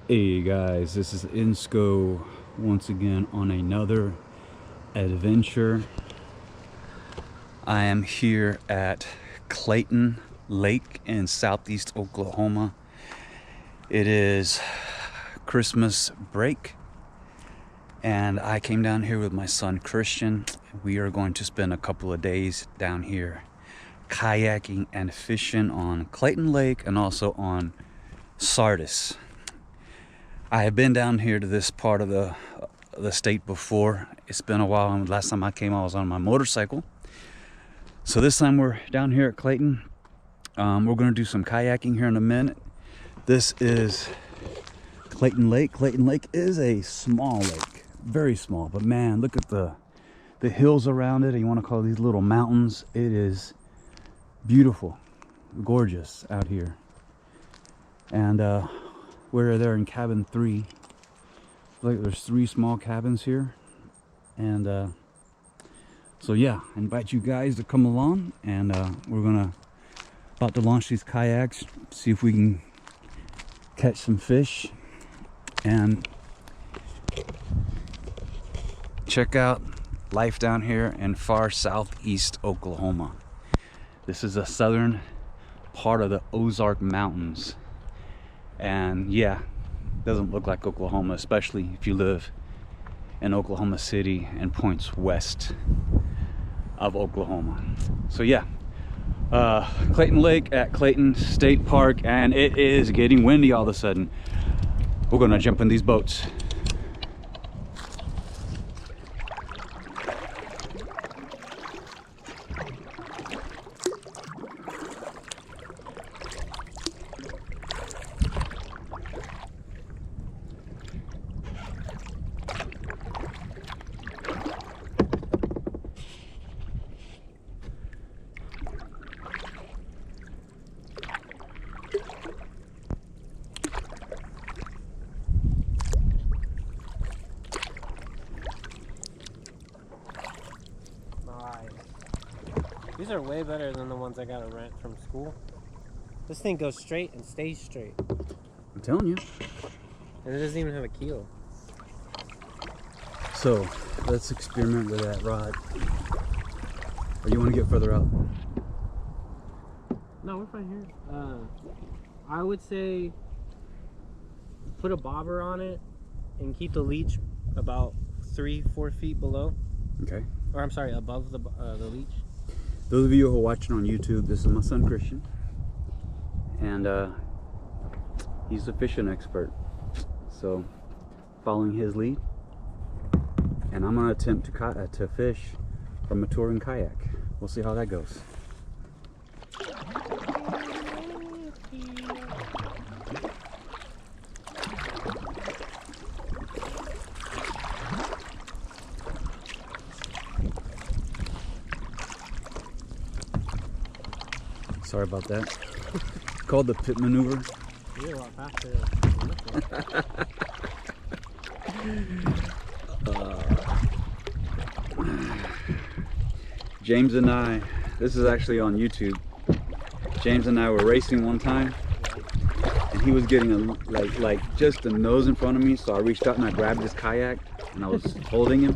Hey guys, this is Insco once again on another adventure. I am here at Clayton Lake in southeast Oklahoma. It is Christmas break and I came down here with my son Christian. We are going to spend a couple of days down here kayaking and fishing on Clayton Lake and also on Sardis. I have been down here to this part of the state before. It's been a while, and last time I came I was on my motorcycle. So this time we're down here at Clayton. We're going to do some kayaking here in a minute. This is Clayton Lake. Clayton Lake is a small lake, very small, but man, look at the hills around it. You want to call these little mountains. It is beautiful, gorgeous out here. And we're there in cabin 3. Like there's 3 small cabins here, and so yeah, I invite you guys to come along, and we're about to launch these kayaks, see if we can catch some fish and check out life down here in far southeast Oklahoma. This is the southern part of the Ozark Mountains. And yeah, doesn't look like Oklahoma, especially if you live in Oklahoma City and points west of Oklahoma. So yeah, Clayton Lake at Clayton State Park, and it is getting windy all of a sudden. We're gonna jump in these boats. These are way better than the ones I got to rent from school. This thing goes straight and stays straight. I'm telling you. And it doesn't even have a keel. So let's experiment with that rod. Or you want to get further out? No, we're fine here. I would say put a bobber on it and keep the leech about 3-4 feet below. Okay. Or I'm sorry, above the leech. Those of you who are watching on YouTube, this is my son Christian, and he's a fishing expert. So, following his lead, and I'm gonna attempt to fish from a touring kayak. We'll see how that goes. Sorry about that. Called the pit maneuver. You're a lot faster. James and I, this is actually on YouTube. James and I were racing one time, and he was getting like just a nose in front of me. So I reached out and I grabbed his kayak, and I was holding him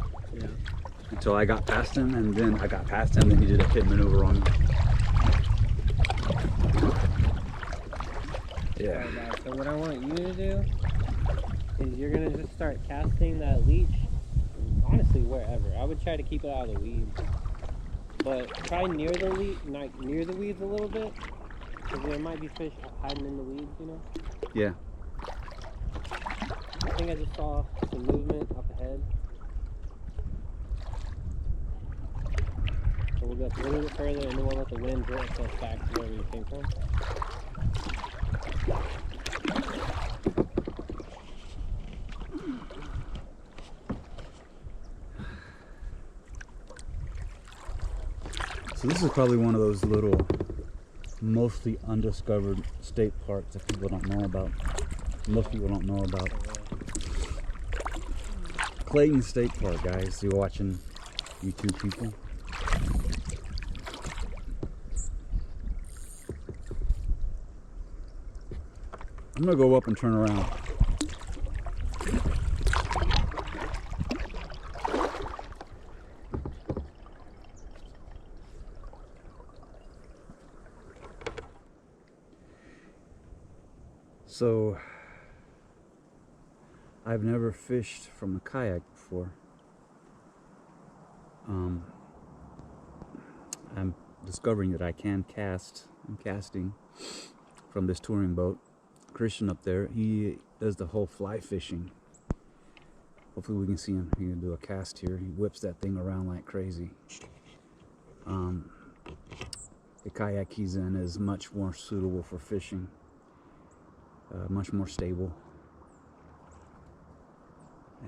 until I got past him, and then I got past him, and he did a pit maneuver on me. Yeah. Alright guys, so what I want you to do is you're gonna just start casting that leech, honestly wherever. I would try to keep it out of the weeds, but try near the leech, like near the weeds a little bit, because there might be fish hiding in the weeds, you know. Yeah. I think I just saw some movement up ahead. So we'll go a little bit further, and then we'll let the wind drift us back to where we came from. So this is probably one of those little, mostly undiscovered state parks that people don't know about. Most people don't know about. Clayton State Park, guys. You're watching YouTube people. I'm gonna go up and turn around. So I've never fished from a kayak before. I'm discovering that I can cast. I'm casting from this touring boat. Christian up there, he does the whole fly fishing. Hopefully we can see him. He can do a cast here. He whips that thing around like crazy. The kayak he's in is much more suitable for fishing. Much more stable.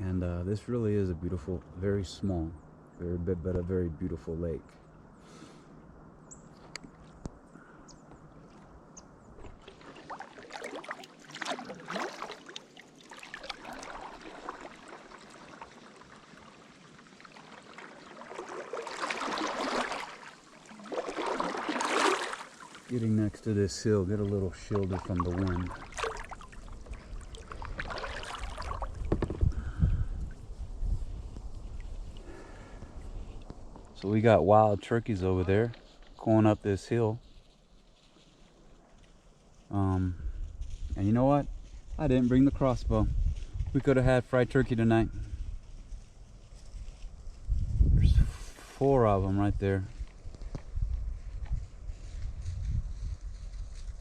And this really is a beautiful, very small, but a very beautiful lake. Getting next to this hill, get a little shielded from the wind. So we got wild turkeys over there going up this hill. And you know what? I didn't bring the crossbow. We could have had fried turkey tonight. There's 4 of them right there.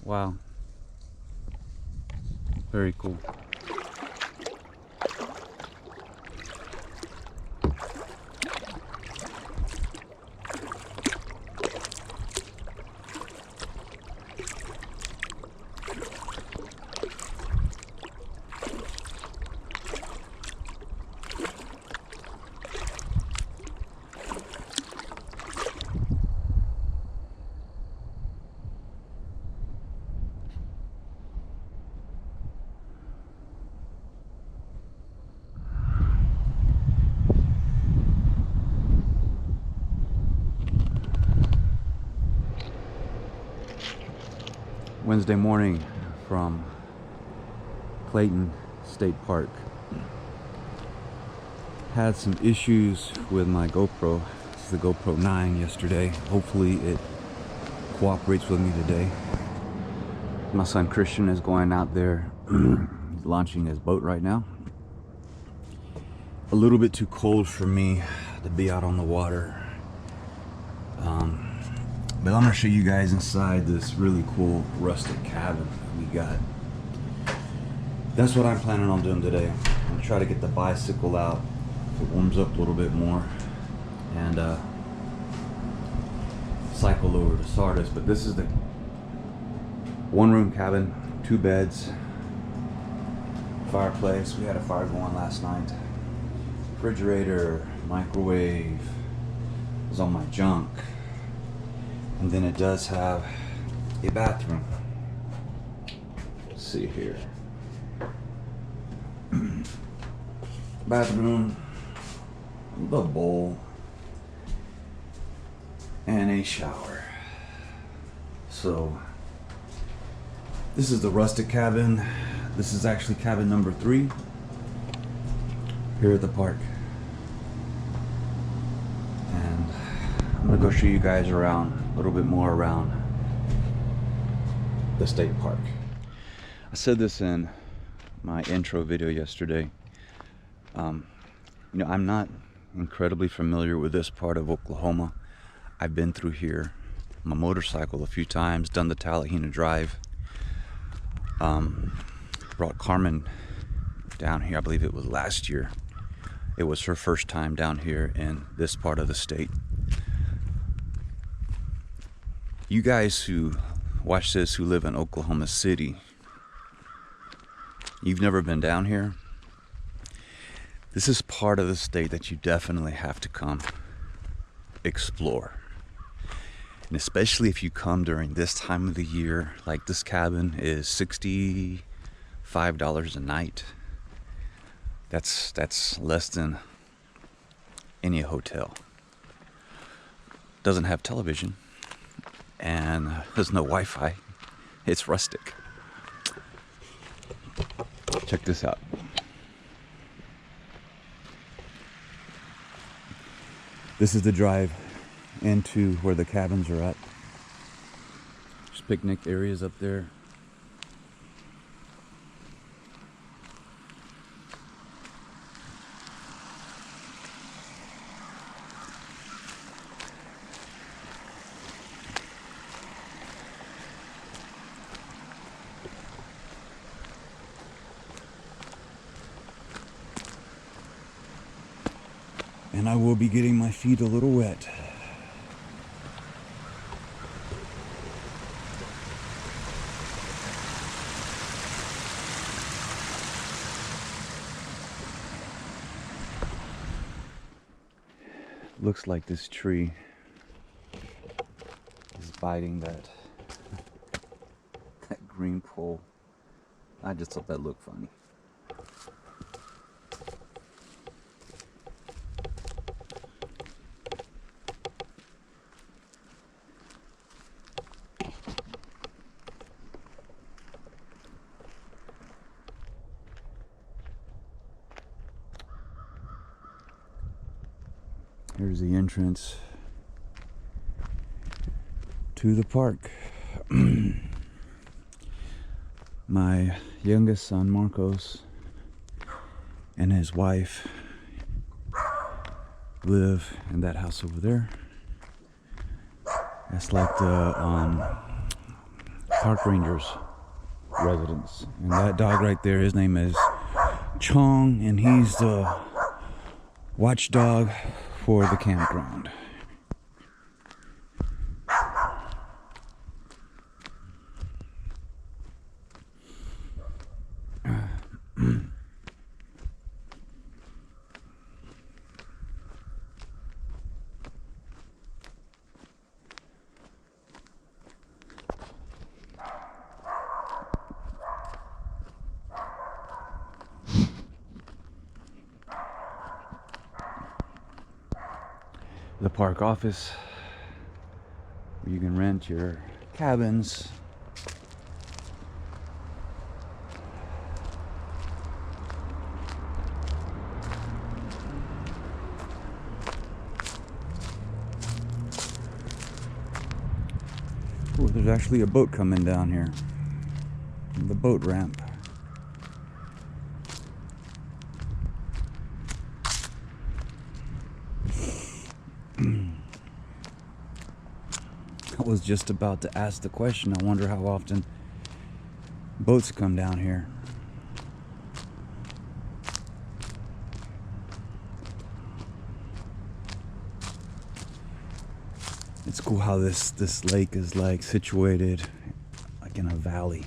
Wow. Very cool. Wednesday morning from Clayton State Park. Had some issues with my GoPro. This is the GoPro 9 yesterday. Hopefully it cooperates with me today. My son Christian is going out there. He's launching his boat right now. A little bit too cold for me to be out on the water. But I'm gonna show you guys inside this really cool rustic cabin we got. That's what I'm planning on doing today. I'm gonna try to get the bicycle out if it warms up a little bit more, and cycle over to Sardis. But this is the 1-room cabin, 2 beds, fireplace. We had a fire going last night. Refrigerator, microwave. Is all my junk. And then it does have a bathroom. Let's see here. Bathroom, the bowl, and a shower. So this is the rustic cabin. This is actually cabin number 3 here at the park. And I'm gonna go show you guys around, a little bit more around the state park. I said this in my intro video yesterday. You know, I'm not incredibly familiar with this part of Oklahoma. I've been through here on my motorcycle a few times, done the Talahena Drive. Brought Carmen down here, I believe it was last year. It was her first time down here in this part of the state. You guys who watch this who live in Oklahoma City, you've never been down here. This is part of the state that you definitely have to come explore. And especially if you come during this time of the year, like this cabin is $65 a night. That's less than any hotel. Doesn't have television. And there's no Wi-Fi. It's rustic. Check this out. This is the drive into where the cabins are at. There's picnic areas up there. and I will be getting my feet a little wet. Looks like this tree is biting that green pole. I just thought that looked funny. Here's the entrance to the park. My youngest son, Marcos, and his wife live in that house over there. That's like the park ranger's residence. And that dog right there, his name is Chong, and he's the watchdog for the campground. The park office, where you can rent your cabins. Oh, there's actually a boat coming down here. The boat ramp. I was just about to ask the question. I wonder how often boats come down here. It's cool how this lake is like situated like in a valley.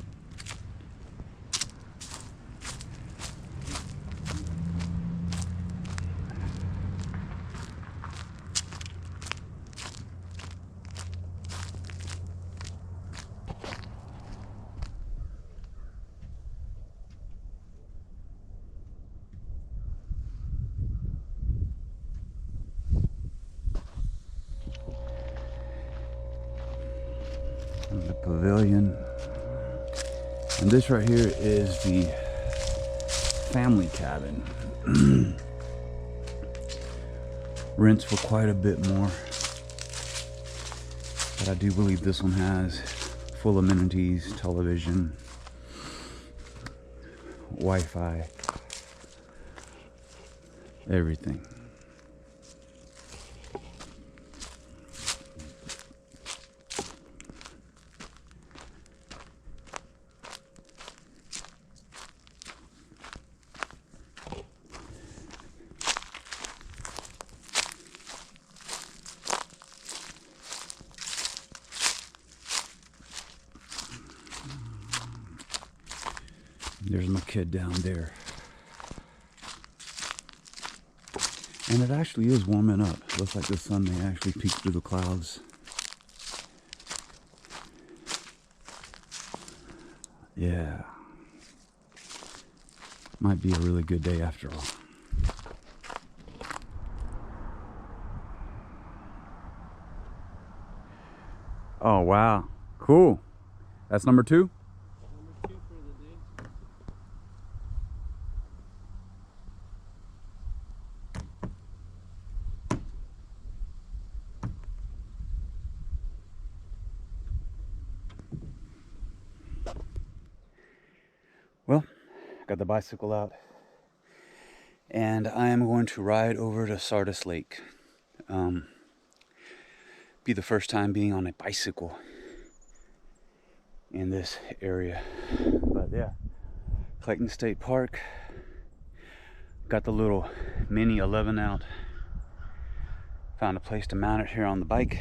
The pavilion, and this right here is the family cabin. Rents for quite a bit more, but I do believe this one has full amenities, television, Wi-Fi, everything. There's my kid down there. And it actually is warming up. Looks like the sun may actually peek through the clouds. Yeah. Might be a really good day after all. Oh, wow. Cool. That's number 2? Well, got the bicycle out, and I am going to ride over to Sardis Lake. Be the first time being on a bicycle in this area. But yeah, Clayton State Park. Got the little mini 11 ounce Found a place to mount it here on the bike.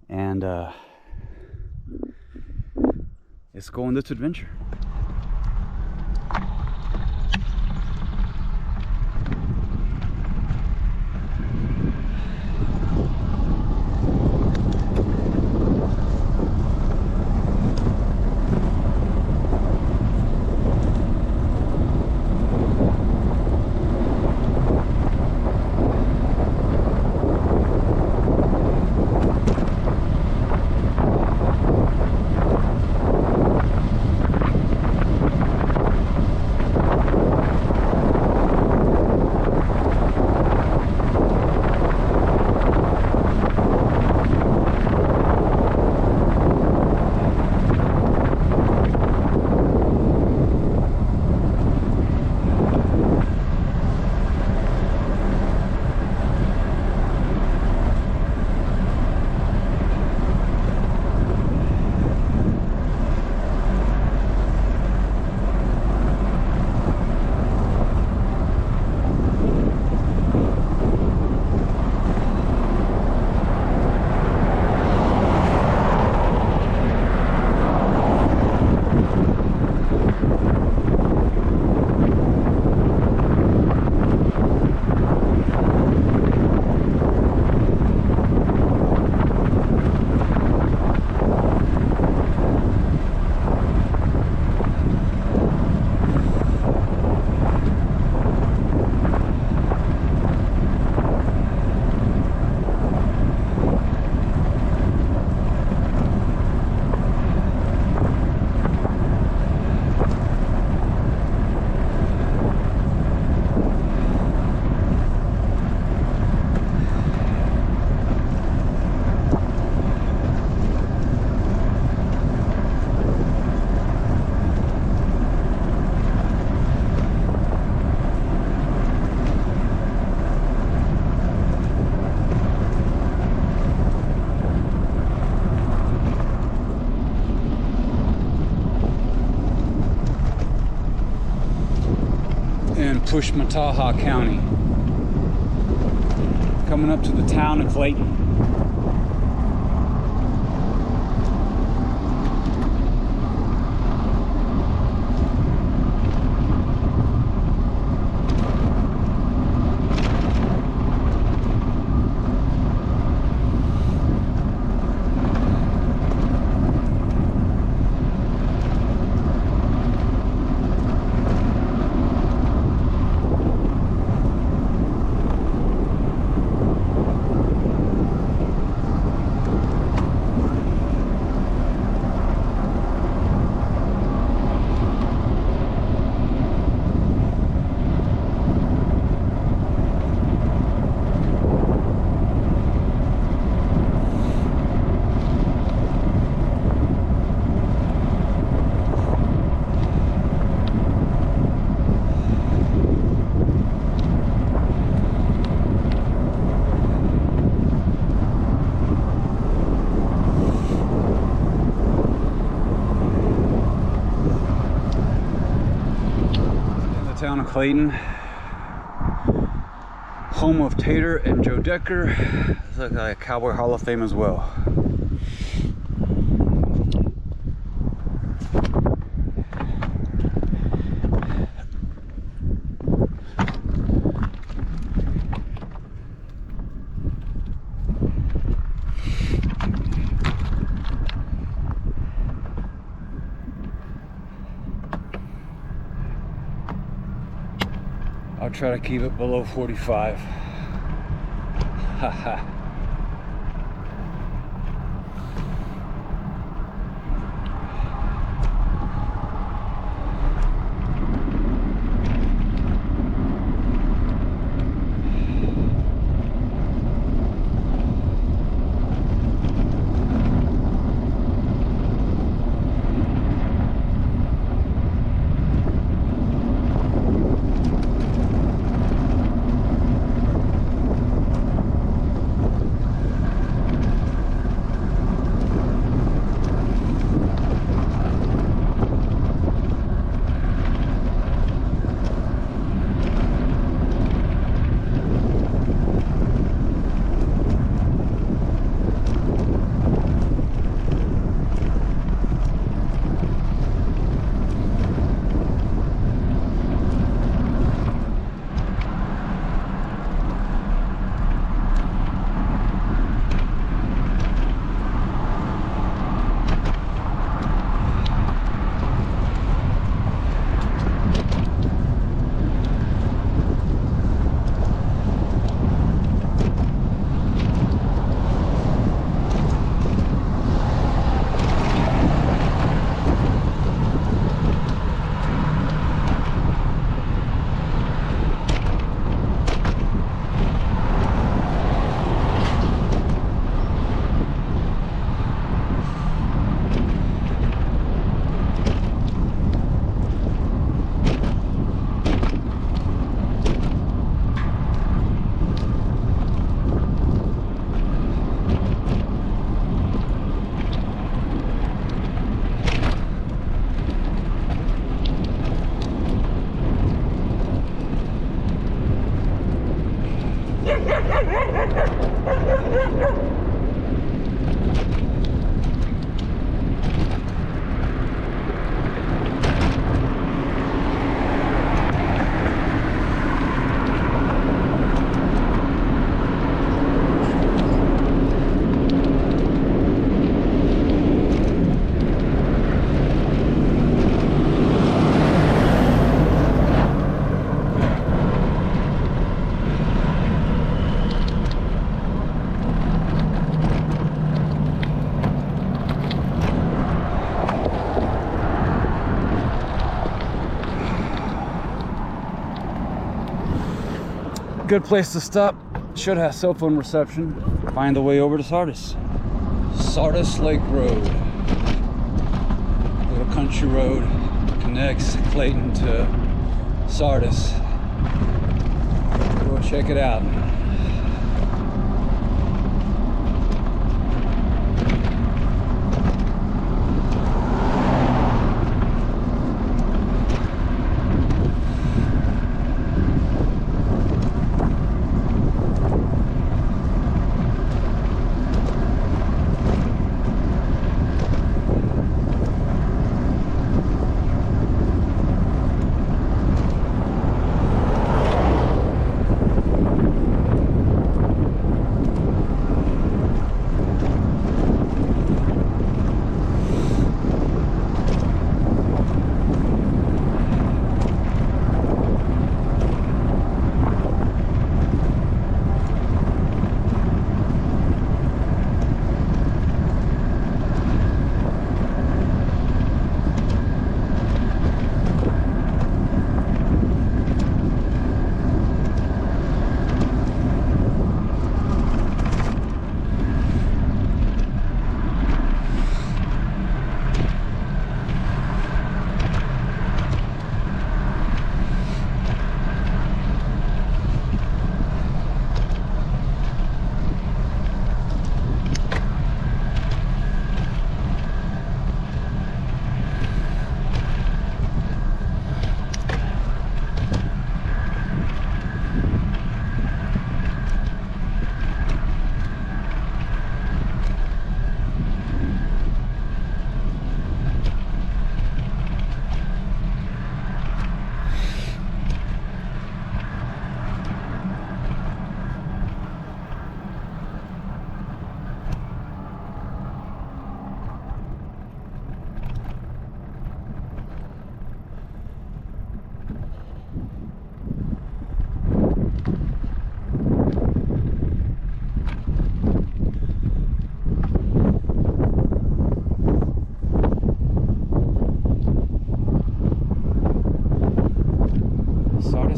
And let's go on this adventure. Pushmataha County. Coming up to the town of Clayton. Town of Clayton, home of Tater and Joe Decker. It's like a Cowboy Hall of Fame as well. I'll try to keep it below 45. Haha. good place to stop. Should have cell phone reception. Find the way over to Sardis. Sardis Lake Road. Little country road connects Clayton to Sardis. Go check it out.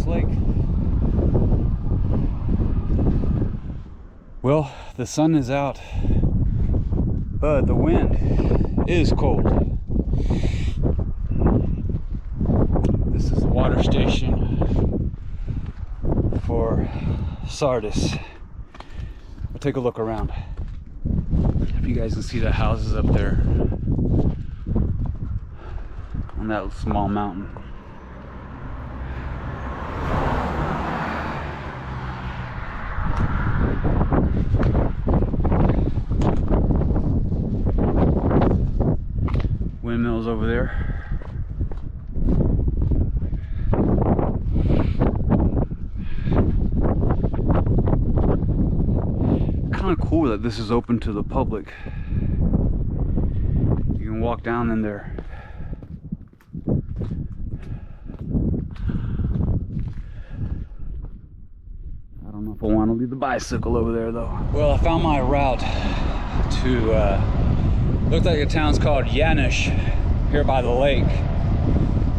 Lake. Well, the sun is out, but the wind is cold. This is the water station for Sardis. We'll take a look around. If you guys can see the houses up there on that small mountain. Windmills over there. Kind of cool that this is open to the public. You can walk down in there. I don't know if I want to leave the bicycle over there though. Well, I found my route to looks like a town's called Yanush here by the lake.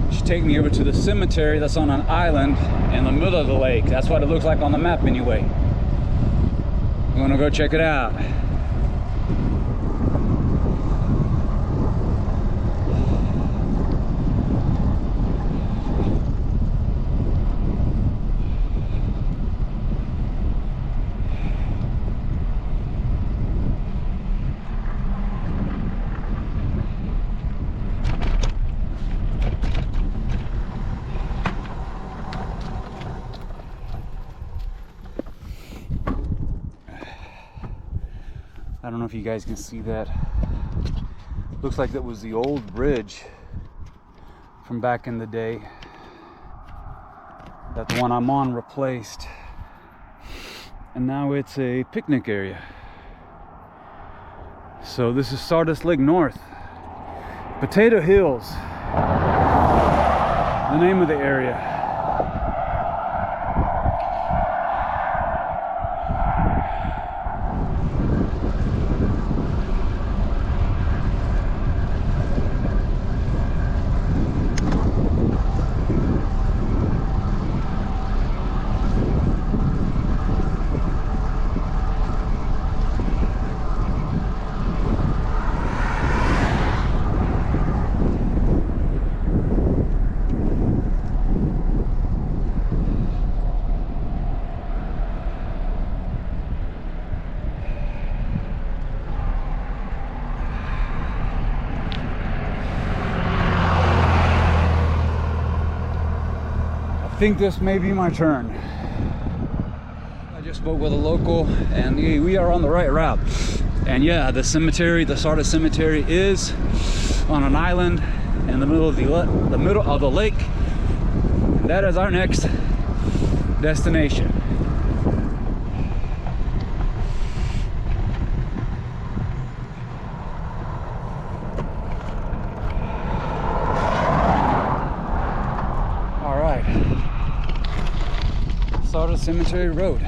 It should take me over to the cemetery that's on an island in the middle of the lake. That's what it looks like on the map anyway. I'm gonna go check it out. I don't know if you guys can see that. Looks like that was the old bridge from back in the day that the one I'm on replaced. And now it's a picnic area. So this is Sardis Lake North. Potato Hills, the name of the area. think this may be my turn. I just spoke with a local and we are on the right route. And yeah, the cemetery, the Sardis Cemetery, is on an island in the middle of the lake. And that is our next destination. All right, Sardis Cemetery Road.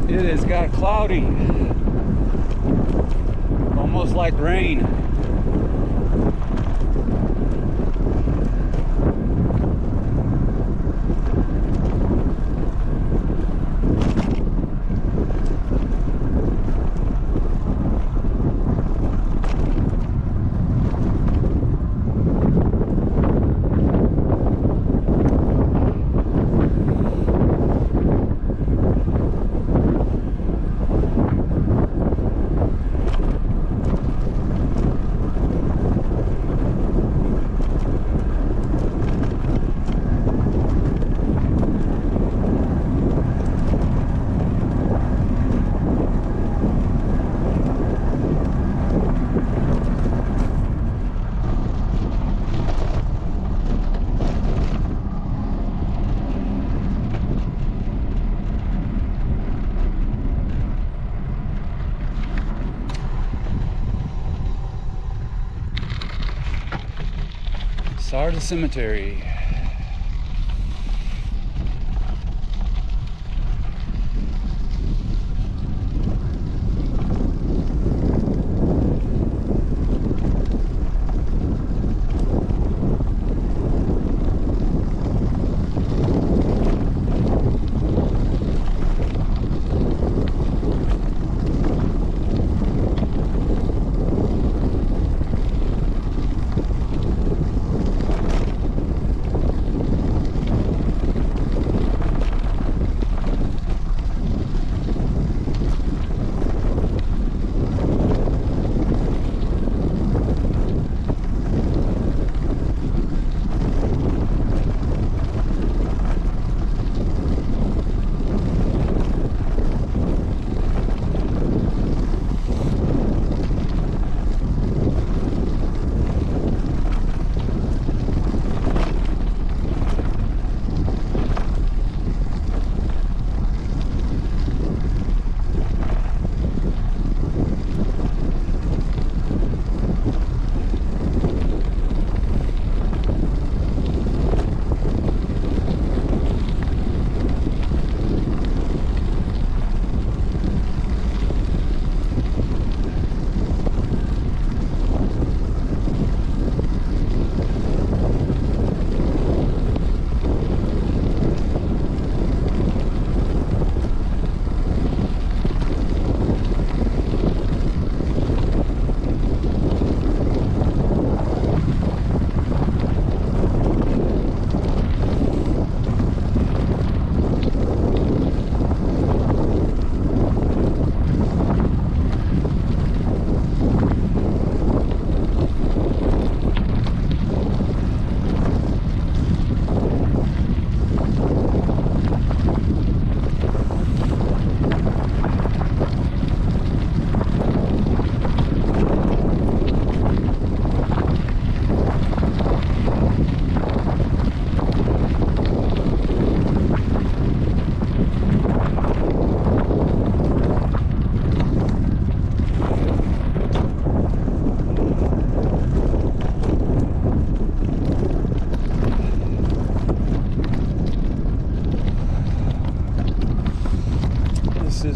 It has got cloudy, almost like rain. Sardis Cemetery.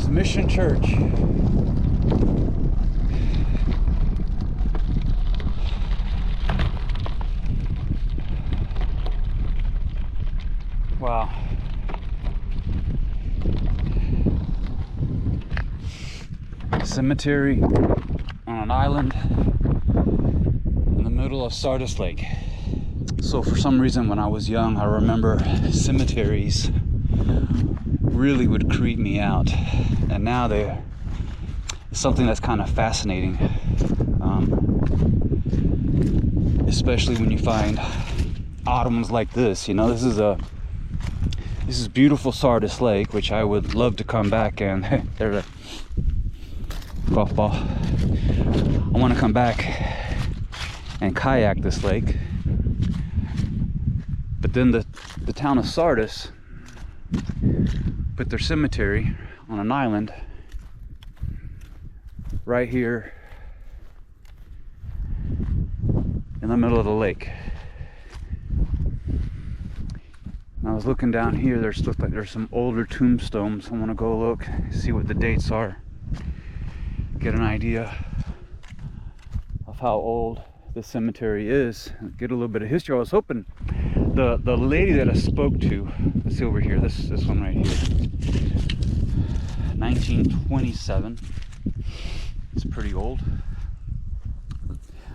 Mission Church. cemetery on an island in the middle of Sardis Lake. So for some reason when I was young, I remember cemeteries really would creep me out, and now they're something that's kind of fascinating, especially when you find odd ones like this. You know, this is beautiful Sardis Lake, which I would love to come back and there's a golf ball. I want to come back and kayak this lake, but then the town of Sardis put their cemetery on an island right here in the middle of the lake. And I was looking down here, looks like there's some older tombstones. I want to go look, see what the dates are, get an idea of how old the cemetery is, get a little bit of history. I was hoping the lady that I spoke to, let's see over here, this one right here, 1927. It's pretty old.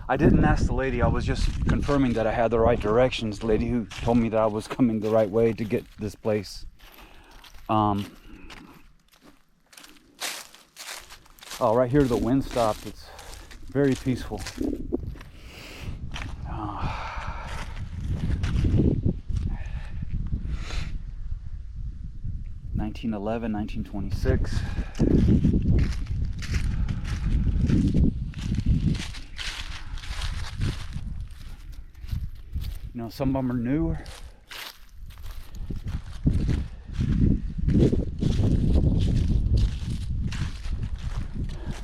I didn't ask the lady, I was just confirming that I had the right directions. The lady who told me that I was coming the right way to get this place. Oh, right here the wind stopped. It's very peaceful. 1911, 1926. You know, some of them are newer.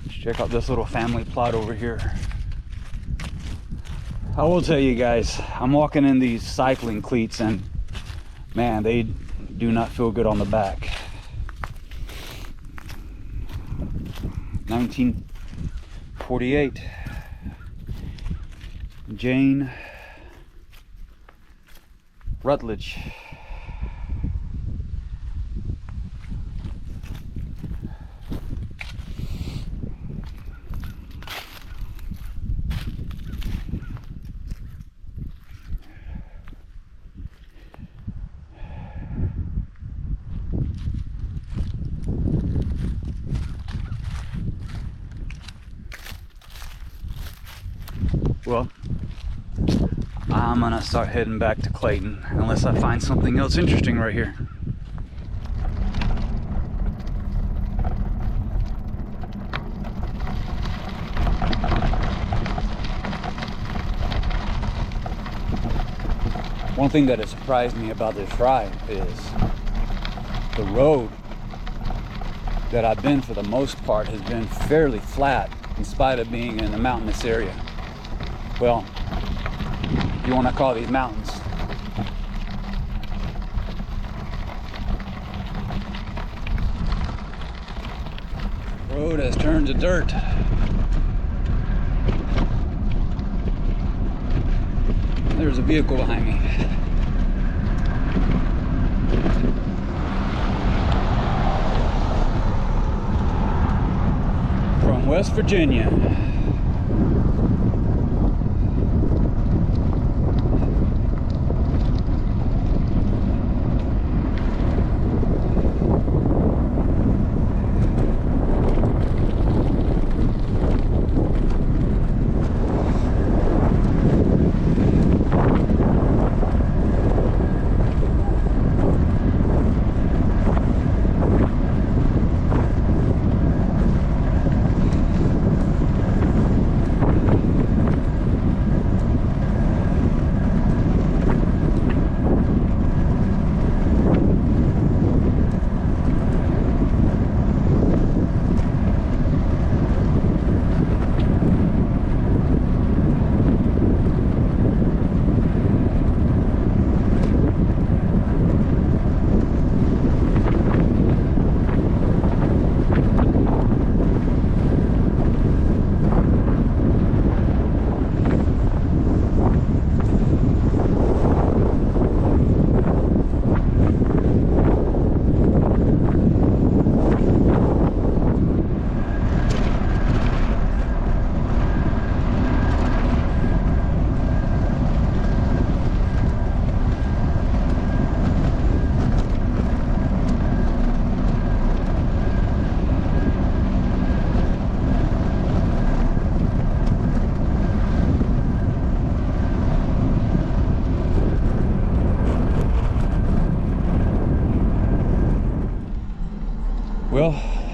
Check out this little family plot over here. I will tell you guys, I'm walking in these cycling cleats and man, they do not feel good on the back. 1948. Jane Rutledge. Well, I'm gonna start heading back to Clayton unless I find something else interesting right here. One thing that has surprised me about this ride is the road that I've been for the most part has been fairly flat in spite of being in a mountainous area. Well, you want to call these mountains. The road has turned to dirt. There's a vehicle behind me. From West Virginia.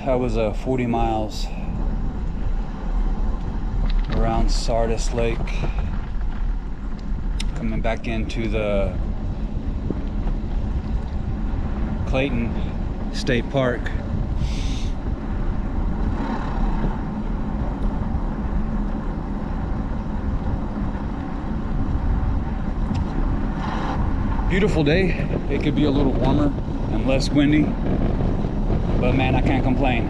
That was 40 miles around Sardis Lake. Coming back into the Clayton State Park. Beautiful day. It could be a little warmer and less windy, but man, I can't complain.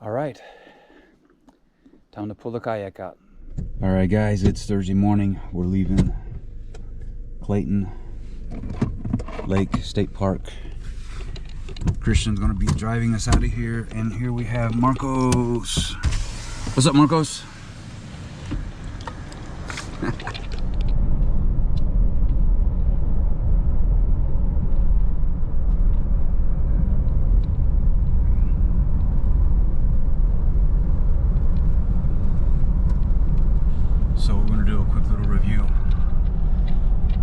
All right, time to pull the kayak out. All right, guys, it's Thursday morning. We're leaving Clayton Lake State Park. Christian's gonna be driving us out of here, and here we have Marcos. What's up, Marcos? So we're gonna do a quick little review.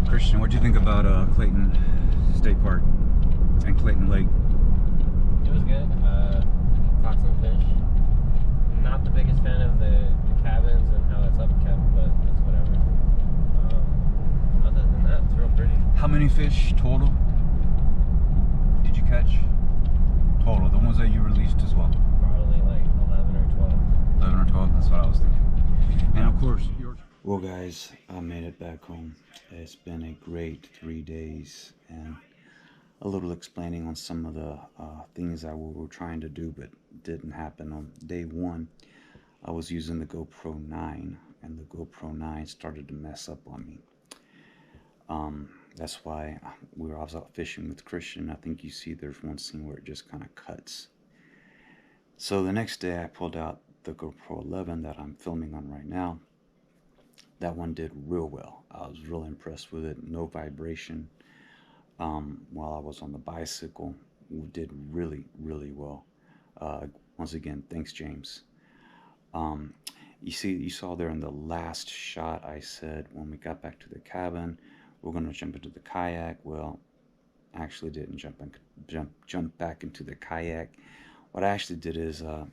Christian, what do you think about Clayton State Park and Clayton Lake? It was good. Caught some fish. Not the biggest fan of the cabins and how it's upkept, but it's whatever. Other than that, it's real pretty. How many fish total did you catch? Total, the ones that you released as well. Probably like 11 or 12. 11 or 12, that's what I was thinking. And of course, yours. Well, guys, I made it back home. It's been a great 3 days, and a little explaining on some of the things that we were trying to do but didn't happen. On day one, I was using the GoPro 9, and the GoPro 9 started to mess up on me. That's why I was out fishing with Christian. I think you see there's one scene where it just kind of cuts. So the next day I pulled out the GoPro 11 that I'm filming on right now. That one did real well. I was really impressed with it. No vibration. While I was on the bicycle, we did really, really well. Once again, thanks, James. You saw there in the last shot, I said when we got back to the cabin, we're gonna jump into the kayak. Well, I actually didn't jump back into the kayak. What I actually did is a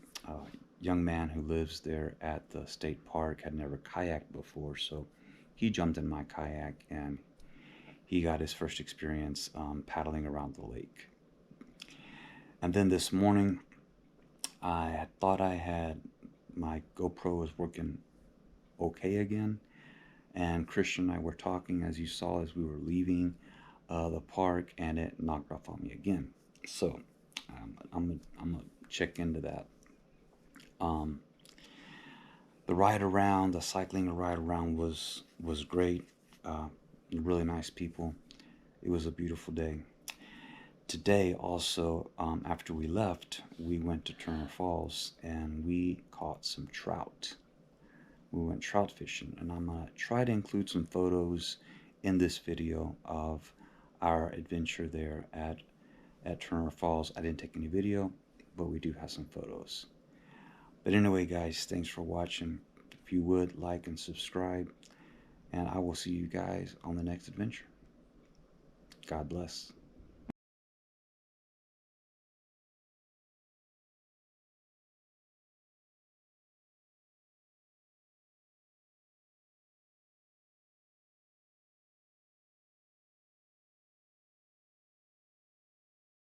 young man who lives there at the state park had never kayaked before, so he jumped in my kayak and he got his first experience paddling around the lake. And then this morning, I thought my GoPro was working okay again, and Christian and I were talking, as you saw, as we were leaving the park, and it knocked off on me again. So I'm gonna check into that. The ride around, the cycling ride around was great. Really nice people. It was a beautiful day. Today also, after we left, we went to Turner Falls and we caught some trout. We went trout fishing, and I'm gonna try to include some photos in this video of our adventure there at Turner Falls. I didn't take any video, but we do have some photos. But anyway, guys, thanks for watching. If you would, like and subscribe, and I will see you guys on the next adventure. God bless.